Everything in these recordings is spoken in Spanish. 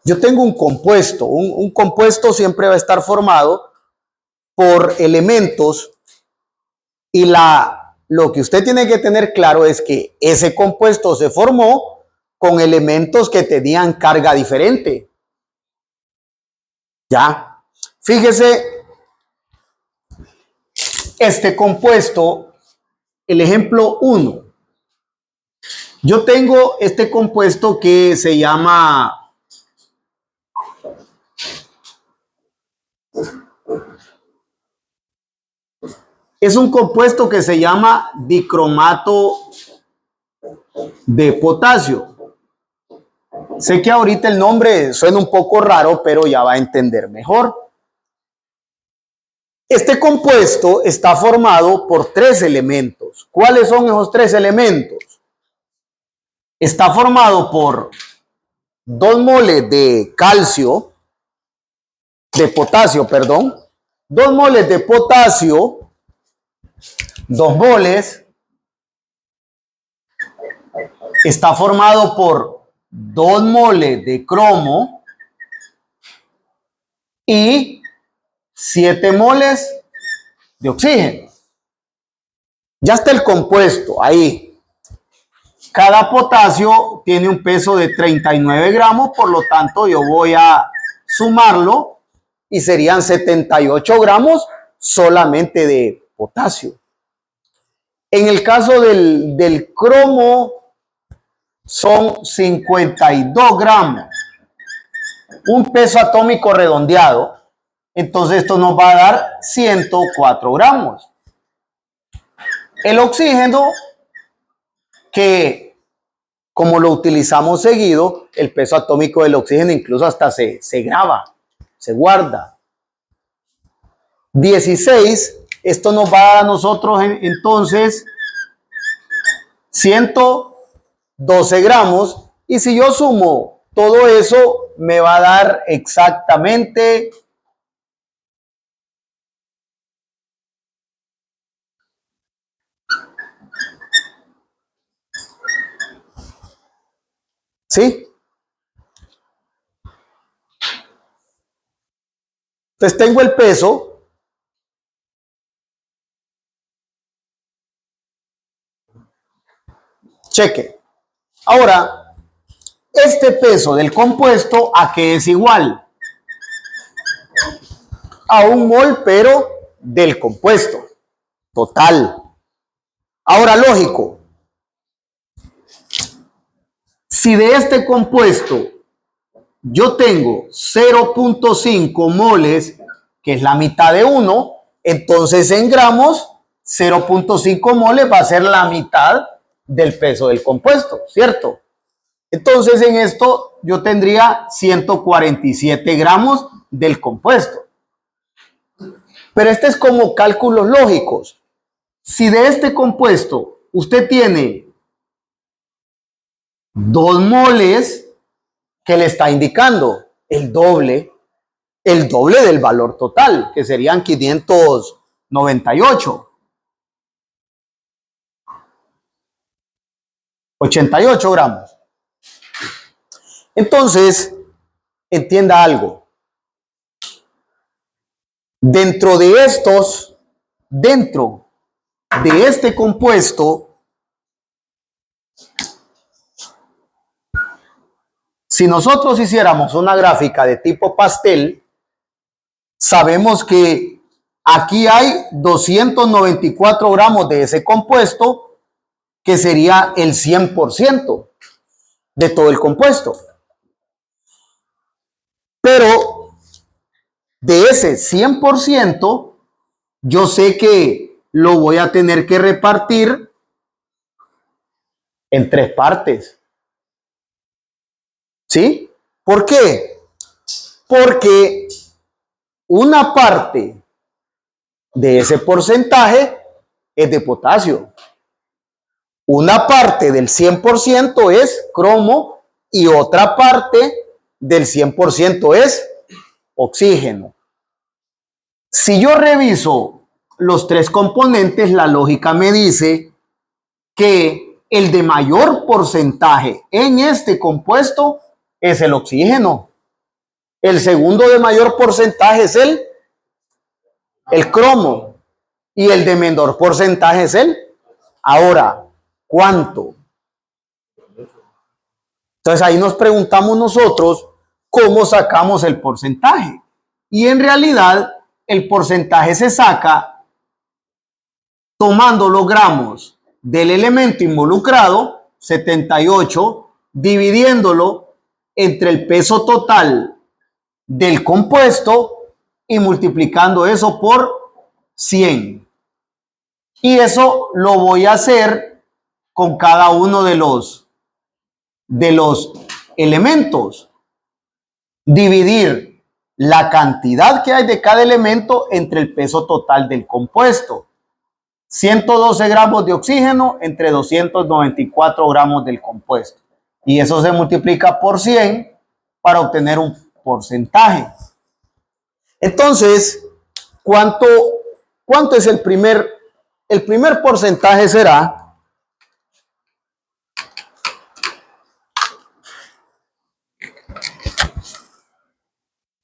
yo tengo un compuesto. Un compuesto siempre va a estar formado por elementos y lo que usted tiene que tener claro es que ese compuesto se formó con elementos que tenían carga diferente. Ya, fíjese, este compuesto, el ejemplo 1. Yo tengo este compuesto que se llama es un compuesto que se llama dicromato de potasio. Sé que ahorita el nombre suena un poco raro, pero ya va a entender mejor. Este compuesto está formado por 3 elementos. ¿Cuáles son esos 3 elementos? Está formado por 2 moles de calcio, de potasio, perdón, 2 moles de potasio, 2 moles, está formado por 2 moles de cromo y 7 moles de oxígeno. Ya está el compuesto ahí. Cada potasio tiene un peso de 39 gramos, por lo tanto yo voy a sumarlo y serían 78 gramos solamente de potasio. En el caso del cromo son 52 gramos, un peso atómico redondeado, entonces esto nos va a dar 104 gramos. El oxígeno, que como lo utilizamos seguido, el peso atómico del oxígeno incluso hasta se graba, se guarda. 16, esto nos va a dar a nosotros entonces 112 gramos, y si yo sumo todo eso me va a dar exactamente ¿sí? Entonces tengo el peso. Cheque. Ahora, este peso del compuesto, ¿a qué es igual? A 1 mol, pero del compuesto total. Ahora, lógico, si de este compuesto yo tengo 0.5 moles, que es la mitad de 1, entonces en gramos 0.5 moles va a ser la mitad del peso del compuesto, ¿cierto? Entonces en esto yo tendría 147 gramos del compuesto. Pero este es como cálculos lógicos. Si de este compuesto usted tiene 2 moles, que le está indicando el doble del valor total, que serían 598. 88 gramos. Entonces, entienda algo. Dentro de este compuesto, si nosotros hiciéramos una gráfica de tipo pastel, sabemos que aquí hay 294 gramos de ese compuesto, que sería el 100% de todo el compuesto. Pero de ese 100%, yo sé que lo voy a tener que repartir en 3 partes. ¿Sí? ¿Por qué? Porque una parte de ese porcentaje es de potasio. Una parte del 100% es cromo y otra parte del 100% es oxígeno. Si yo reviso los 3 componentes, la lógica me dice que el de mayor porcentaje en este compuesto es el oxígeno. El segundo de mayor porcentaje es el cromo. Y el de menor porcentaje es el. Ahora, ¿cuánto? Entonces ahí nos preguntamos nosotros cómo sacamos el porcentaje. Y en realidad el porcentaje se saca tomando los gramos del elemento involucrado, 78, dividiéndolo entre el peso total del compuesto y multiplicando eso por 100. Y eso lo voy a hacer con cada uno de los elementos. Dividir la cantidad que hay de cada elemento entre el peso total del compuesto. 112 gramos de oxígeno entre 294 gramos del compuesto. Y eso se multiplica por 100 para obtener un porcentaje. Entonces, ¿cuánto es el primer? El primer porcentaje será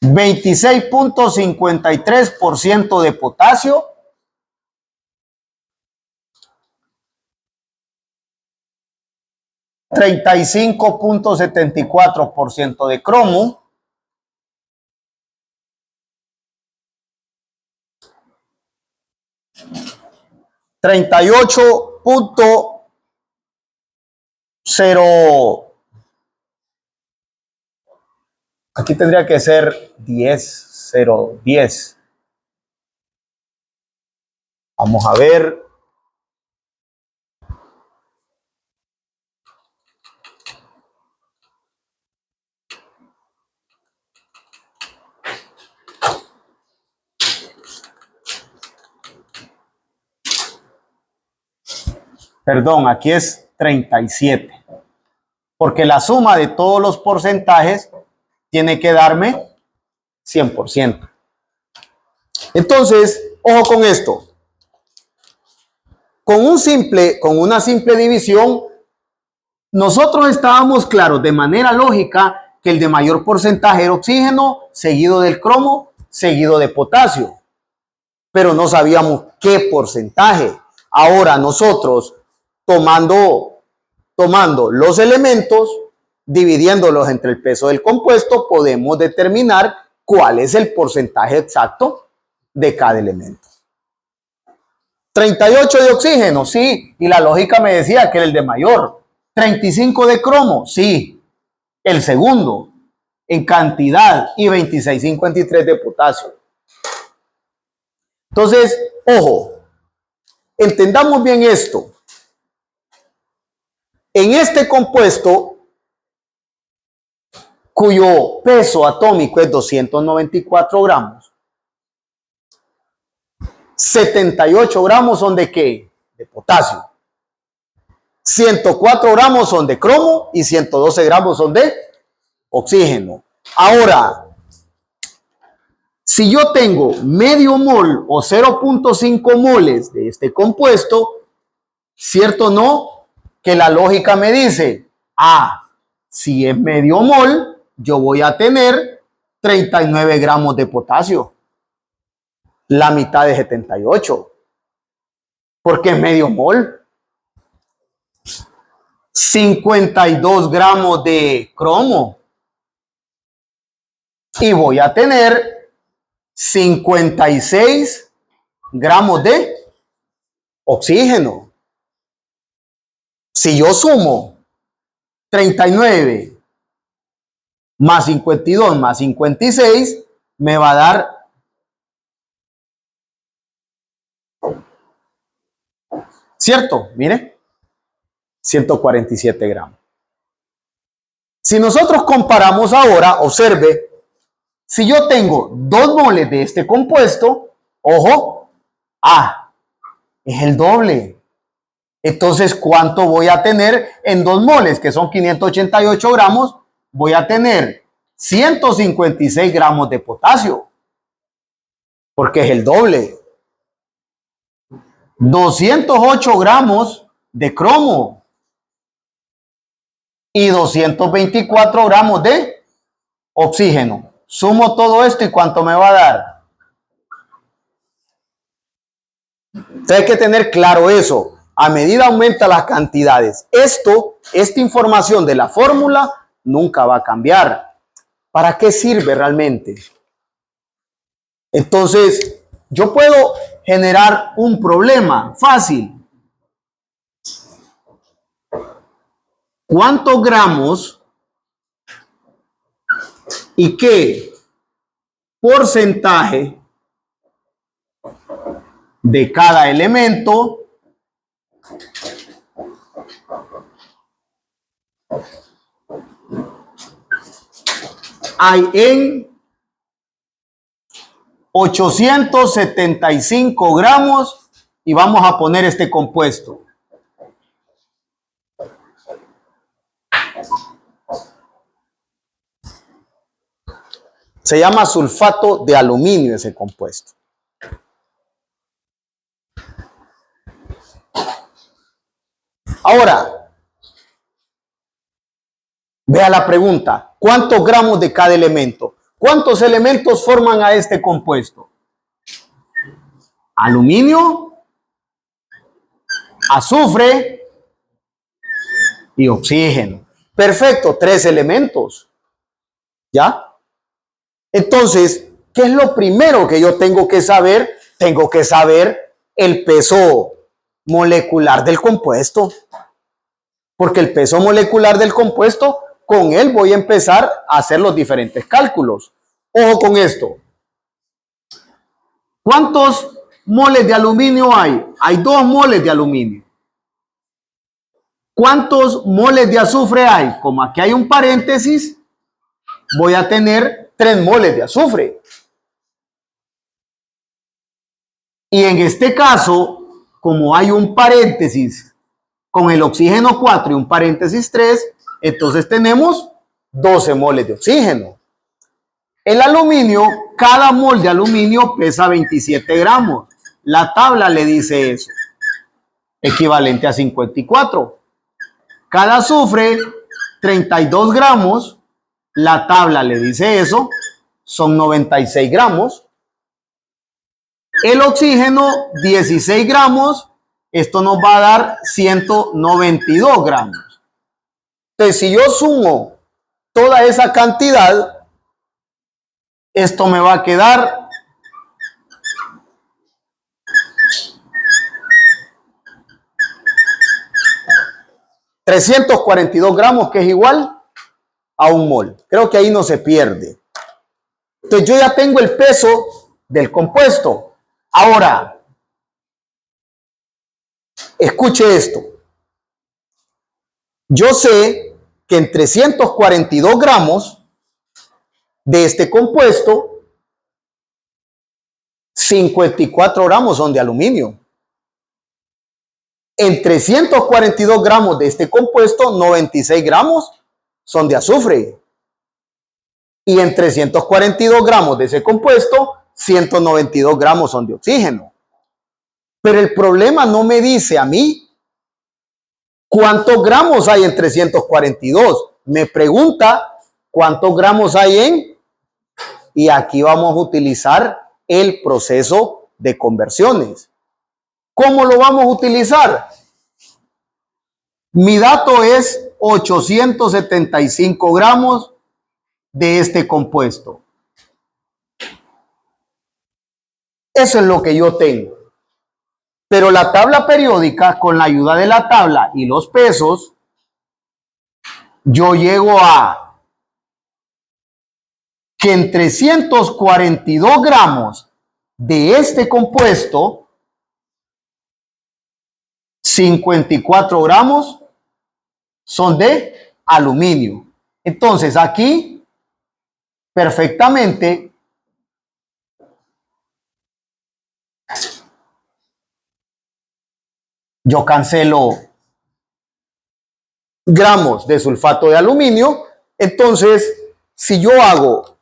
26.53% de potasio, 35.74% de cromo, 38.0, aquí tendría que ser 10. Vamos a ver. Perdón, aquí es 37. Porque la suma de todos los porcentajes tiene que darme 100%. Entonces, ojo con esto. Con una simple división, nosotros estábamos claros de manera lógica que el de mayor porcentaje era oxígeno, seguido del cromo, seguido de potasio. Pero no sabíamos qué porcentaje. Ahora nosotros, tomando los elementos, dividiéndolos entre el peso del compuesto, podemos determinar cuál es el porcentaje exacto de cada elemento. 38 de oxígeno, sí, y la lógica me decía que era el de mayor. 35 de cromo, sí, el segundo en cantidad, y 26.53 de potasio. Entonces, ojo, entendamos bien esto. En este compuesto, cuyo peso atómico es 294 gramos, 78 gramos son de ¿qué? De potasio. 104 gramos son de cromo y 112 gramos son de oxígeno. Ahora, si yo tengo medio mol o 0.5 moles de este compuesto, ¿cierto o no? Que la lógica me dice, si es medio mol, yo voy a tener 39 gramos de potasio. La mitad de 78. Porque es medio mol. 52 gramos de cromo. Y voy a tener 56 gramos de oxígeno. Si yo sumo 39 más 52 más 56, me va a dar ¿cierto? Mire, 147 gramos. Si nosotros comparamos ahora, observe, si yo tengo 2 moles de este compuesto, ojo, es el doble. Entonces, ¿cuánto voy a tener en 2 moles? Que son 588 gramos. Voy a tener 156 gramos de potasio. Porque es el doble. 208 gramos de cromo. Y 224 gramos de oxígeno. Sumo todo esto y ¿cuánto me va a dar? Entonces hay que tener claro eso. A medida aumenta las cantidades. Esta información de la fórmula nunca va a cambiar. ¿Para qué sirve realmente? Entonces, yo puedo generar un problema fácil. ¿Cuántos gramos y qué porcentaje de cada elemento hay en 875 gramos y vamos a poner este compuesto? Se llama sulfato de aluminio ese compuesto. Ahora, vea la pregunta. ¿Cuántos gramos de cada elemento? ¿Cuántos elementos forman a este compuesto? Aluminio, azufre y oxígeno. Perfecto, 3 elementos. ¿Ya? Entonces, ¿qué es lo primero que yo tengo que saber? Tengo que saber el peso molecular del compuesto. Porque el peso molecular del compuesto, con él voy a empezar a hacer los diferentes cálculos. Ojo con esto. ¿Cuántos moles de aluminio hay? Hay 2 moles de aluminio. ¿Cuántos moles de azufre hay? Como aquí hay un paréntesis, voy a tener 3 moles de azufre. Y en este caso, como hay un paréntesis con el oxígeno 4 y un paréntesis 3, entonces tenemos 12 moles de oxígeno. El aluminio, cada mol de aluminio pesa 27 gramos. La tabla le dice eso, equivalente a 54. Cada azufre, 32 gramos. La tabla le dice eso, son 96 gramos. El oxígeno, 16 gramos. Esto nos va a dar 192 gramos. Entonces, si yo sumo toda esa cantidad, esto me va a quedar 342 gramos, que es igual a 1 mol. Creo que ahí no se pierde. Entonces yo ya tengo el peso del compuesto. Ahora, escuche esto. Yo sé que en 342 gramos de este compuesto, 54 gramos son de aluminio. En 342 gramos de este compuesto, 96 gramos son de azufre. Y en 342 gramos de ese compuesto, 192 gramos son de oxígeno. Pero el problema no me dice a mí cuántos gramos hay en 342. Me pregunta cuántos gramos hay en... Y aquí vamos a utilizar el proceso de conversiones. ¿Cómo lo vamos a utilizar? Mi dato es 875 gramos de este compuesto. Eso es lo que yo tengo. Pero la tabla periódica, con la ayuda de la tabla y los pesos, yo llego a que en 342 gramos de este compuesto, 54 gramos son de aluminio. Entonces aquí perfectamente yo cancelo gramos de sulfato de aluminio. Entonces, si yo hago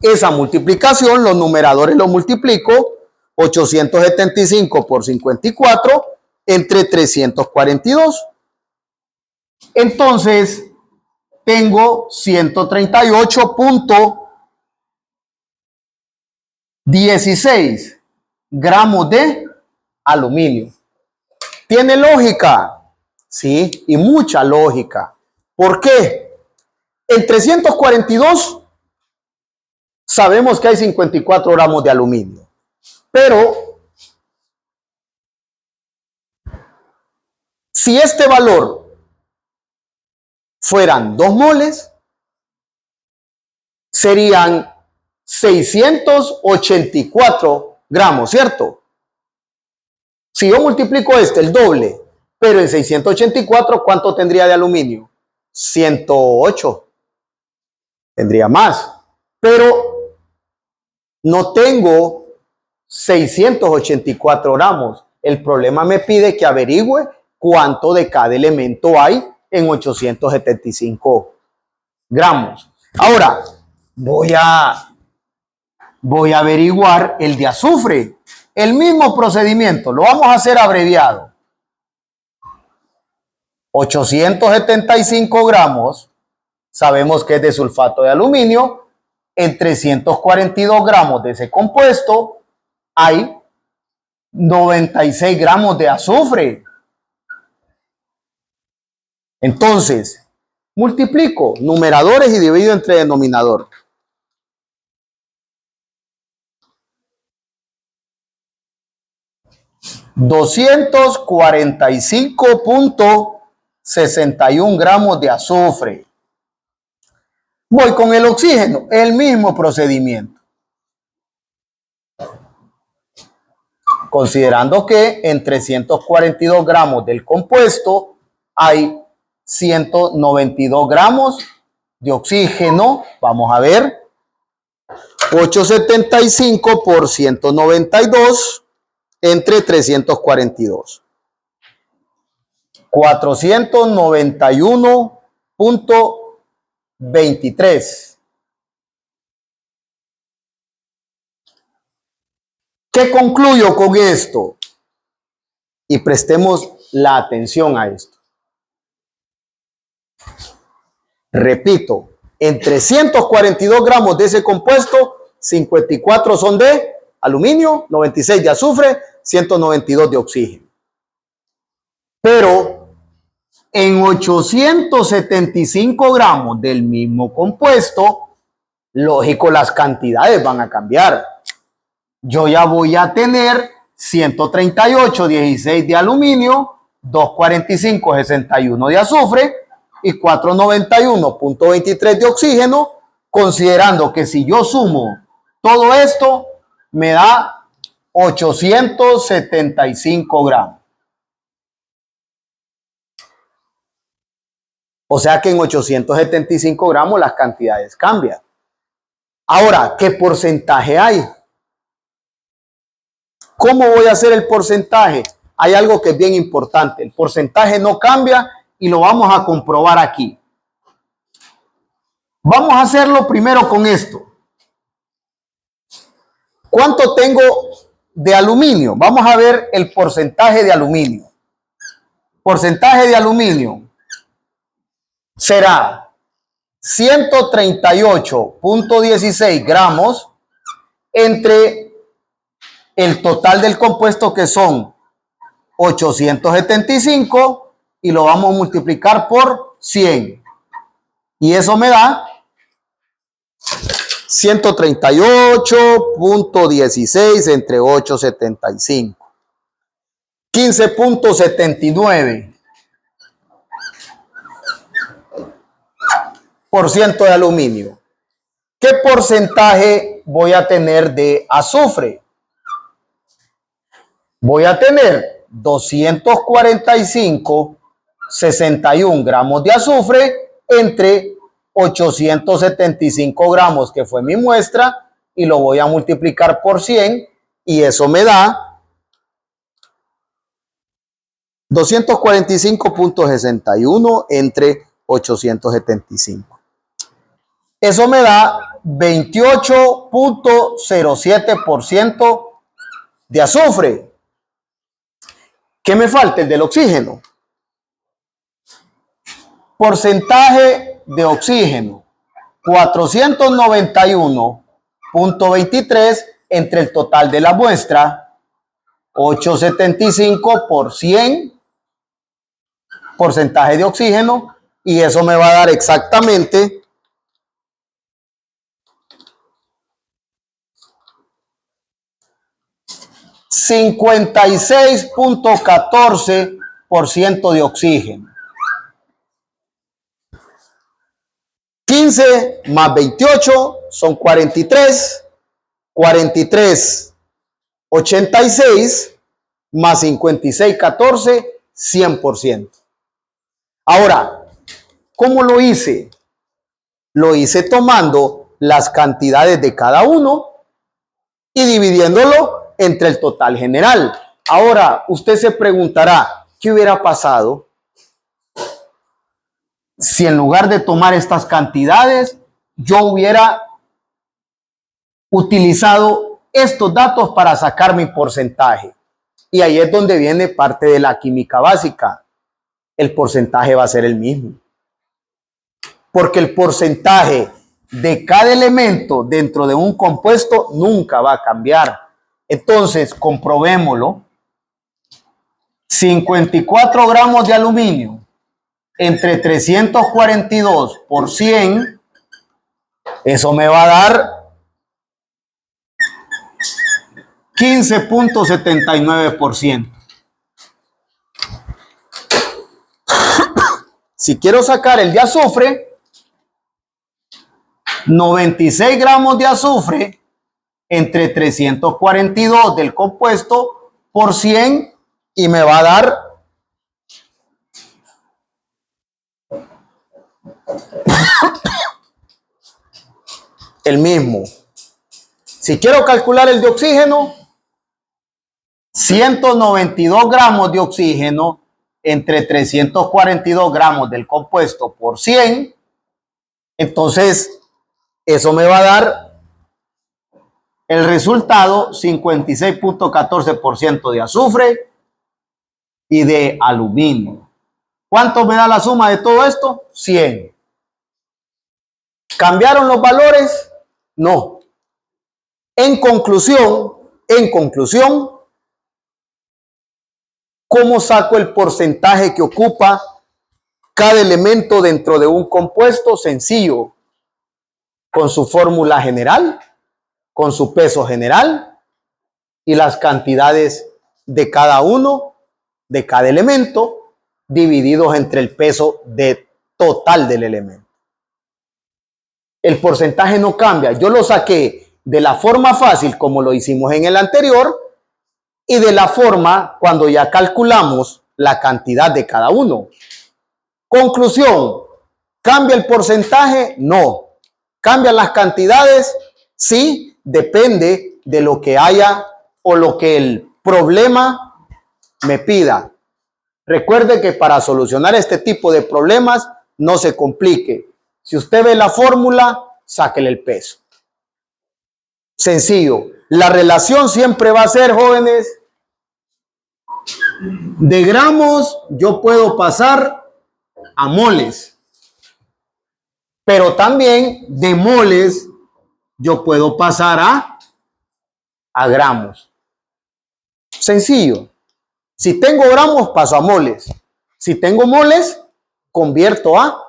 esa multiplicación, los numeradores los multiplico, 875 por 54 entre 342. Entonces, tengo 138.2 16 gramos de aluminio. ¿Tiene lógica? Sí, y mucha lógica. ¿Por qué? En 342 sabemos que hay 54 gramos de aluminio, pero si este valor fueran 2 moles, serían 684 gramos, ¿cierto? Si yo multiplico el doble, pero en 684, ¿cuánto tendría de aluminio? 108. Tendría más. Pero no tengo 684 gramos. El problema me pide que averigüe cuánto de cada elemento hay en 875 gramos. Ahora, voy a averiguar el de azufre. El mismo procedimiento, lo vamos a hacer abreviado. 875 gramos, sabemos que es de sulfato de aluminio. En 342 gramos de ese compuesto hay 96 gramos de azufre. Entonces, multiplico numeradores y divido entre denominador. $245.61 gramos de azufre. Voy con el oxígeno, el mismo procedimiento. Considerando que en 342 gramos del compuesto hay 192 gramos de oxígeno. Vamos a ver. 875 por 192 entre 342. 491.23. ¿Qué concluyo con esto? Y prestemos la atención a esto. Repito, en 342 gramos de ese compuesto, 54 son de aluminio, 96 de azufre, 192 de oxígeno. Pero en 875 gramos del mismo compuesto, lógico, las cantidades van a cambiar. Yo ya voy a tener 138,16 de aluminio, 245,61 de azufre y 491.23 de oxígeno, considerando que si yo sumo todo esto, me da 875 gramos. O sea que en 875 gramos las cantidades cambian. Ahora, ¿qué porcentaje hay? ¿Cómo voy a hacer el porcentaje? Hay algo que es bien importante. El porcentaje no cambia y lo vamos a comprobar aquí. Vamos a hacerlo primero con esto. ¿Cuánto tengo de aluminio? Vamos a ver el porcentaje de aluminio. Porcentaje de aluminio será 138.16 gramos entre el total del compuesto, que son 875, y lo vamos a multiplicar por 100. Y eso me da 138.16 entre 875. 15.79% de aluminio. ¿Qué porcentaje voy a tener de azufre? Voy a tener 245,61 gramos de azufre entre 875 gramos, que fue mi muestra, y lo voy a multiplicar por 100, y eso me da 245.61 entre 875. Eso me da 28.07% de azufre. ¿Qué me falta? El del oxígeno. Porcentaje de oxígeno: 491.23 entre el total de la muestra, 875 por 100 porcentaje de oxígeno, y eso me va a dar exactamente 56.14% de oxígeno. 15 más 28 son 43, 43, 86 más 56, 14, 100%. Ahora, ¿cómo lo hice? Lo hice tomando las cantidades de cada uno y dividiéndolo entre el total general. Ahora, usted se preguntará, ¿qué hubiera pasado si en lugar de tomar estas cantidades, yo hubiera utilizado estos datos para sacar mi porcentaje? Y ahí es donde viene parte de la química básica. El porcentaje va a ser el mismo. Porque el porcentaje de cada elemento dentro de un compuesto nunca va a cambiar. Entonces, comprobémoslo. 54 gramos de aluminio entre 342 por 100, eso me va a dar 15.79%. Si quiero sacar el de azufre, 96 gramos de azufre entre 342 del compuesto por 100, y me va a dar 'el mismo. Si quiero calcular el de oxígeno, 192 gramos de oxígeno entre 342 gramos del compuesto por 100. Entonces, eso me va a dar el resultado: 56.14% de azufre y de aluminio. ¿Cuánto me da la suma de todo esto? 100. ¿Cambiaron los valores? No. En conclusión, ¿cómo saco el porcentaje que ocupa cada elemento dentro de un compuesto? Sencillo, con su fórmula general, con su peso general y las cantidades de cada uno, de cada elemento, divididos entre el peso total del elemento. El porcentaje no cambia. Yo lo saqué de la forma fácil, como lo hicimos en el anterior, y de la forma cuando ya calculamos la cantidad de cada uno. Conclusión: ¿cambia el porcentaje? No. ¿Cambian las cantidades? Sí, depende de lo que haya o lo que el problema me pida. Recuerde que para solucionar este tipo de problemas no se complique. Si usted ve la fórmula, sáquele el peso. Sencillo. La relación siempre va a ser, jóvenes, de gramos yo puedo pasar a moles, pero también de moles yo puedo pasar a gramos. Sencillo. Si tengo gramos, paso a moles. Si tengo moles, convierto a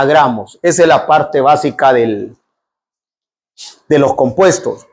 gramos. Esa es la parte básica de los compuestos.